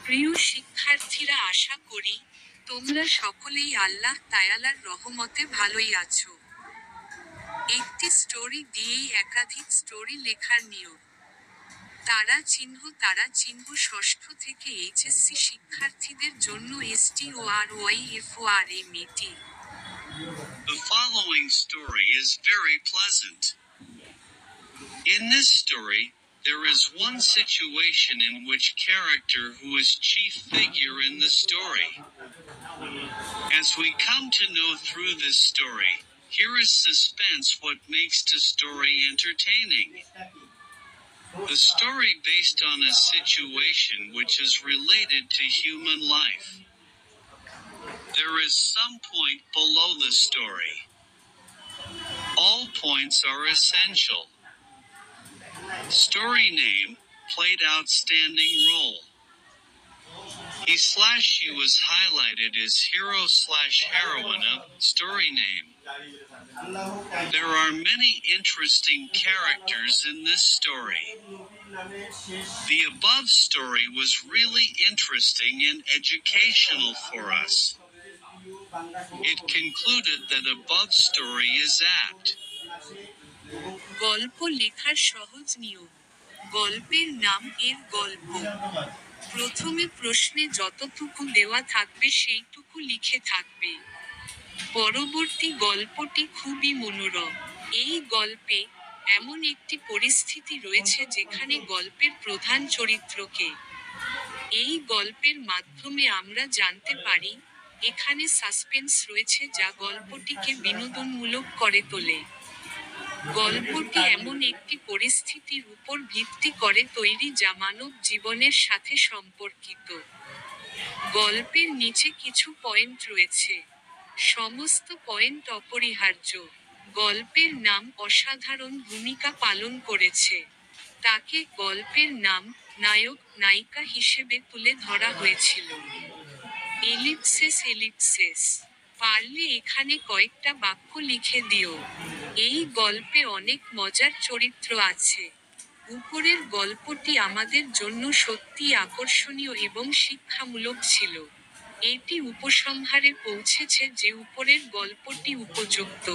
প্রিয় শিক্ষার্থীরা, আশা করি তোমরা সকলেই আল্লাহ তায়ালার রহমতে ভালোই আছো। একটি স্টোরি দিয়েই একাধিক স্টোরি লেখার নিয়ম। তারা চিহ্ন ষষ্ঠ থেকে এইচএসসি শিক্ষার্থীদের জন্য STORYFORMET। The following story is very pleasant. In this story, there is one situation in which character who is chief figure in the story. As we come to know through this story, here is suspense what makes the story entertaining. The story based on a situation which is related to human life. There is some point below the story. All points are essential. Story name, played outstanding role. He/she was highlighted as hero/heroine of story name. There are many interesting characters in this story. The above story was really interesting and educational for us. It concluded that above story is apt. গল্প লেখার সহজ নিয়ম। গল্পের নাম এর গল্প। প্রথমে প্রশ্নে যতটুকু দেওয়া থাকবে সেইটুকু লিখে থাকবে। পরবর্তী গল্পটি খুবই মনোরম। এই গল্পে এমন একটি পরিস্থিতি রয়েছে যেখানে গল্পের প্রধান চরিত্রকে। এই গল্পের মাধ্যমে আমরা জানতে পারি, এখানে সাসপেন্স রয়েছে যা গল্পটিকে বিনোদনমূলক করে তোলে। গল্পটি এমন একটি পরিস্থিতির উপর ভিত্তি করে তৈরি যা মানব জীবনের সাথে সম্পর্কিত। গল্পের নিচে কিছু পয়েন্ট রয়েছে। সমস্ত পয়েন্ট অপরিহার্য। গল্পের নাম অসাধারণ ভূমিকা পালন করেছে। তাকে গল্পের নাম, নায়ক, নায়িকা হিসেবে তুলে ধরা হয়েছিল। এলিপসিস। পারলে এখানে কয়েকটা বাক্য লিখে দিও। এই গল্পে অনেক মজার চরিত্র আছে। উপরের গল্পটি আমাদের জন্য সত্যিই আকর্ষণীয় এবং শিক্ষামূলক ছিল। এটি উপসংহারে পৌঁছেছে যে উপরের গল্পটি উপযুক্ত।